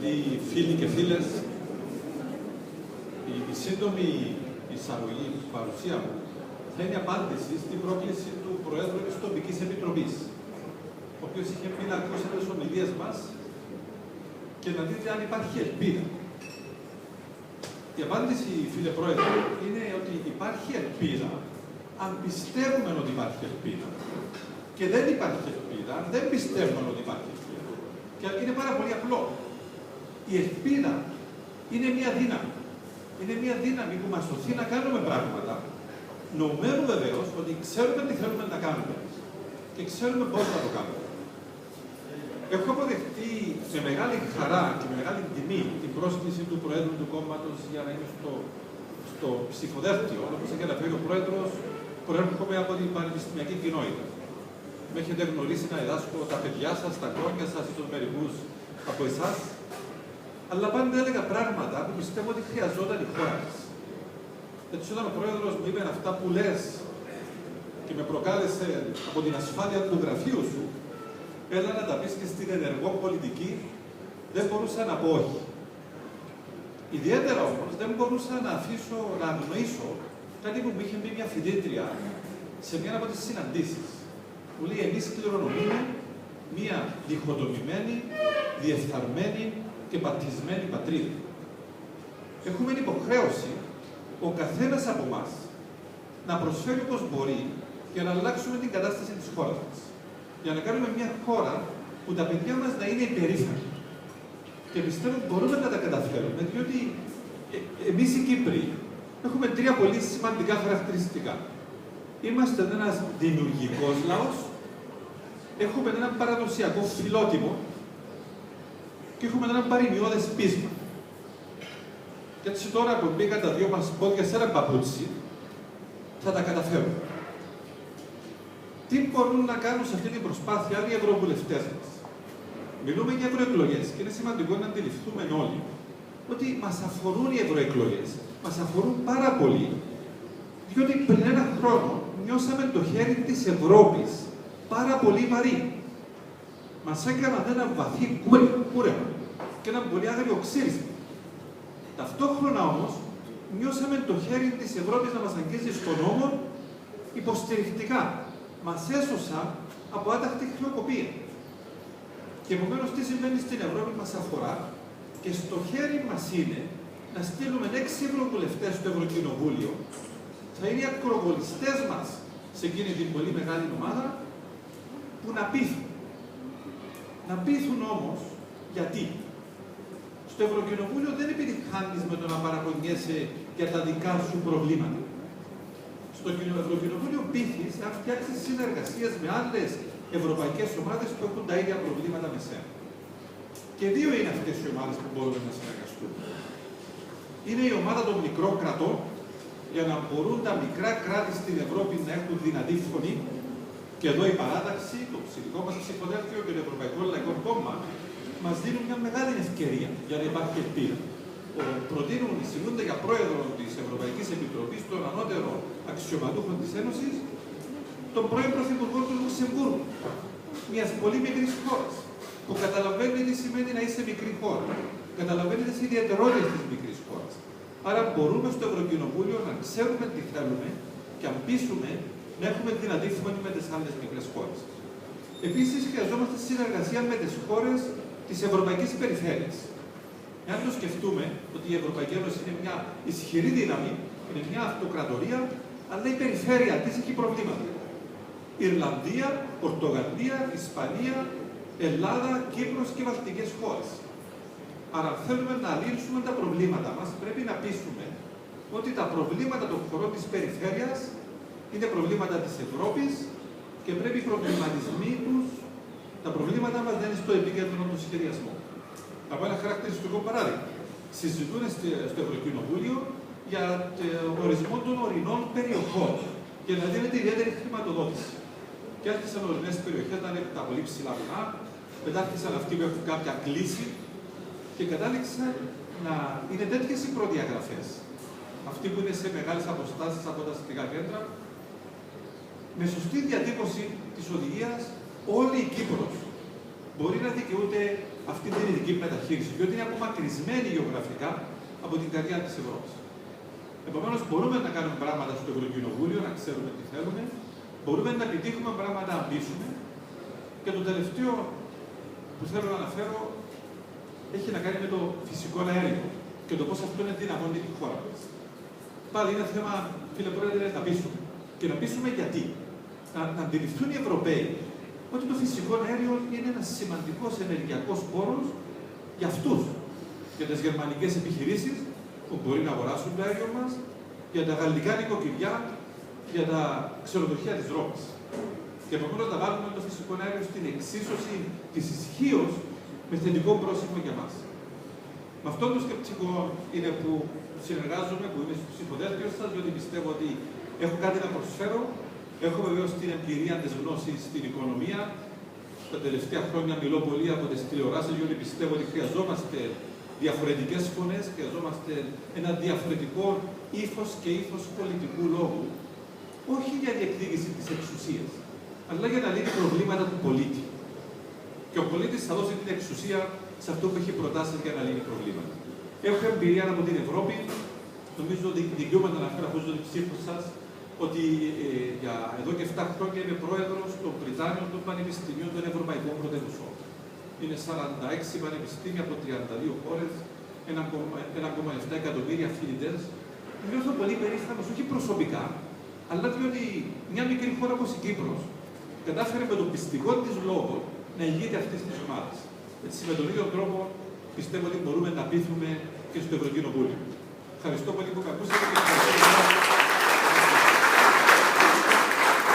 αγαπητοί φίλοι και φίλες, η σύντομη εισαγωγή, παρουσία μου, θα είναι απάντηση στην πρόκληση του Προέδρου της Τοπικής Επιτροπής, ο οποίος είχε πει να ακούσετε τις ομιλίες μας και να δείτε αν υπάρχει ελπίδα. Η απάντηση, φίλε Πρόεδρε, είναι ότι υπάρχει ελπίδα αν πιστεύουμε ότι υπάρχει ελπίδα. Και δεν υπάρχει ελπίδα αν δεν πιστεύουμε ότι υπάρχει ελπίδα. Και είναι πάρα πολύ απλό. Η ελπίδα είναι μια δύναμη. Είναι μια δύναμη που μας σωθεί να κάνουμε πράγματα, νομίζουμε βεβαίως ότι ξέρουμε τι θέλουμε να κάνουμε και ξέρουμε πώς θα το κάνουμε. Έχω αποδεχτεί με μεγάλη χαρά και με μεγάλη τιμή την πρόσκληση του Προέδρου του κόμματος για να είμαι στο ψηφοδέλτιο. Όπως έχει αναφέρει ο Πρόεδρος, προέρχομαι από την πανεπιστημιακή κοινότητα. Με έχετε γνωρίσει να διδάσκω τα παιδιά σας, τα χρόνια σας, ίσως μερικούς από εσάς. Αλλά πάντα έλεγα πράγματα που πιστεύω ότι χρειαζόταν η χώρα μας. Έτσι, όταν ο Πρόεδρος μου είπε αυτά που λες και με προκάλεσε από την ασφάλεια του γραφείου σου, έλα να τα πεις και στην ενεργό πολιτική, δεν μπορούσα να πω όχι. Ιδιαίτερα όμως δεν μπορούσα να αφήσω να αγνοήσω κάτι που μου είχε πει μια φοιτήτρια σε μια από τις συναντήσεις. Μου λέει: εμείς κληρονομούμε μια διχοτομημένη, διεφθαρμένη και πατισμένη πατρίδα. Έχουμε την υποχρέωση ο καθένας από εμάς να προσφέρει όπως μπορεί για να αλλάξουμε την κατάσταση της χώρας μας. Για να κάνουμε μια χώρα που τα παιδιά μας να είναι υπερήφανοι. Και πιστεύω ότι μπορούμε να τα καταφέρουμε, διότι εμείς οι Κύπροι έχουμε τρία πολύ σημαντικά χαρακτηριστικά. Είμαστε ένας δημιουργικός λαός, έχουμε έναν παραδοσιακό φιλότιμο και έχουμε έναν παροιμιώδες πείσμα. Και έτσι τώρα που μπήκα τα δύο μας πόδια σε ένα παπούτσι, θα τα καταφέρουμε. Τι μπορούν να κάνουν σε αυτή την προσπάθεια οι ευρωβουλευτές μας? Μιλούμε για ευρωεκλογές και είναι σημαντικό να αντιληφθούμε όλοι ότι μας αφορούν οι ευρωεκλογές. Μας αφορούν πάρα πολύ, διότι πριν ένα χρόνο νιώσαμε το χέρι της Ευρώπης πάρα πολύ βαρύ. Μας έκαναν ένα βαθύ κούρεμα και ένα πολύ άγριο ξύρισμα. Ταυτόχρονα όμως νιώσαμε το χέρι της Ευρώπης να μας αγγίζει στον ώμο υποστηρικτικά. Μας έσωσαν από άταχτη χρεοκοπία. Και επομένως τι συμβαίνει στην Ευρώπη μας αφορά και στο χέρι μας είναι να στείλουμε 6 ευρωβουλευτές στο Ευρωκοινοβούλιο. Θα είναι οι ακροβολιστές μας σε εκείνη την πολύ μεγάλη ομάδα που να πείθουν. Να πείθουν όμως γιατί? Στο Ευρωκοινοβούλιο δεν επιτυχάνεις με το να παραπονιέσαι για τα δικά σου προβλήματα. Στο Ευρωκοινοβούλιο πείθεις αν φτιάξεις συνεργασίες με άλλες ευρωπαϊκές ομάδες που έχουν τα ίδια προβλήματα με σένα. Και δύο είναι αυτές οι ομάδες που μπορούμε να συνεργαστούμε. Είναι η ομάδα των μικρών κρατών, για να μπορούν τα μικρά κράτη στην Ευρώπη να έχουν δυνατή φωνή. Και εδώ η παράταξη, το δικό μας ψηφοδέλτιο και το Ευρωπαϊκό Λαϊκό Κόμμα μας δίνουν μια μεγάλη ευκαιρία για να υπάρχει ελπίδα. Προτείνουν, συζητούνται για πρόεδρο της Ευρωπαϊκής Επιτροπής, τον ανώτερο αξιωματούχο της Ένωσης, τον πρώην Πρωθυπουργό του Λουξεμβούργου, μιας πολύ μικρής χώρας, που καταλαβαίνει τι σημαίνει να είσαι μικρή χώρα. Καταλαβαίνει τις ιδιαιτερότητες της μικρής χώρας. Άρα μπορούμε στο Ευρωκοινοβούλιο να ξέρουμε τι θέλουμε και αν πείσουμε να έχουμε δυνατή φωνή με τις άλλες μικρές χώρες. Επίσης, χρειαζόμαστε συνεργασία με τις χώρες της Ευρωπαϊκής Περιφέρειας. Εάν το σκεφτούμε ότι η Ευρωπαϊκή Ένωση είναι μια ισχυρή δύναμη, είναι μια αυτοκρατορία, αλλά η περιφέρεια της έχει προβλήματα. Ιρλανδία, Πορτογαλία, Ισπανία, Ελλάδα, Κύπρος και βαλτικές χώρες. Άρα, αν θέλουμε να λύσουμε τα προβλήματα μας, πρέπει να πείσουμε ότι τα προβλήματα των χωρών της περιφέρειας είναι προβλήματα της Ευρώπης και πρέπει οι προβληματισμοί τους, τα προβλήματα μας δεν είναι στο επίκεντρο του σχεδιασμού. Από ένα χαρακτηριστικό παράδειγμα. Συζητούν στο Ευρωκοινοβούλιο για τον ορισμό των ορεινών περιοχών και να δίνεται ιδιαίτερη χρηματοδότηση. Και άρχισαν ορεινές περιοχές να είναι τα πολύ ψηλά βουνά, μετά άρχισαν αυτοί που έχουν κάποια κλίση και κατάληξαν να είναι τέτοιες οι προδιαγραφές. Αυτοί που είναι σε μεγάλες αποστάσεις από τα αστικά κέντρα, με σωστή διατύπωση της οδηγίας, όλη η Κύπρος μπορεί να δικαιούται αυτή την ειδική μεταχείριση, διότι είναι απομακρυσμένη γεωγραφικά από την καρδιά της Ευρώπης. Επομένως, μπορούμε να κάνουμε πράγματα στο Ευρωκοινοβούλιο, να ξέρουμε τι θέλουμε, μπορούμε να επιτύχουμε πράγματα να πείσουμε. Και το τελευταίο που θέλω να αναφέρω έχει να κάνει με το φυσικό αέριο και το πώς αυτό είναι δυναμώνει τη χώρα μας. Πάλι είναι θέμα, φίλε Πρόεδρε, να πείσουμε. Και να πείσουμε γιατί. Να αντιληφθούν οι Ευρωπαίοι ότι το φυσικό αέριο είναι ένας σημαντικός ενεργειακός πόρος για αυτούς. Για τις γερμανικές επιχειρήσεις που μπορεί να αγοράσουν το αέριο μας, για τα γαλλικά νοικοκυριά, για τα ξενοδοχεία της Ρώμης. Και επομένως να βάλουμε το φυσικό αέριο στην εξίσωση της ισχύως με θετικό πρόσημο για μας. Με αυτόν τον σκεπτικό είναι που συνεργάζομαι, που είμαι στο ψηφοδέλτιο σας, διότι πιστεύω ότι έχω κάτι να προσφέρω. Έχω βεβαίως την εμπειρία της γνώσης στην οικονομία. Τα τελευταία χρόνια μιλώ πολύ από τις τηλεοράσεις, διότι πιστεύω ότι χρειαζόμαστε διαφορετικές φωνές, χρειαζόμαστε ένα διαφορετικό ύφος και ύφος πολιτικού λόγου. Όχι για διεκδίκηση της εξουσίας, αλλά για να λύνει προβλήματα του πολίτη. Και ο πολίτης θα δώσει την εξουσία σε αυτό που έχει προτάσεις για να λύνει προβλήματα. Έχω εμπειρία από την Ευρώπη. Νομίζω ότι δικαιούμαι να αναφέρω από την ψήφο σας ότι εδώ και 7 χρόνια είμαι πρόεδρος των Βρυτάνιων των Πανεπιστημίων των Ευρωπαϊκών Πρωτεύουσων. Είναι 46 πανεπιστήμια από 32 χώρες, 1,7 εκατομμύρια φοιτητές. Νιώθω πολύ περήφανος, όχι προσωπικά, αλλά διότι μια μικρή χώρα όπως η Κύπρος κατάφερε με τον πιστικό της λόγο να ηγείται αυτής της ομάδας. Έτσι, με τον ίδιο τρόπο πιστεύω ότι μπορούμε να πείθουμε και στο Ευρωκοινοβούλιο. Ευχαριστώ πολύ που με ακούσατε και ευχαριστώ.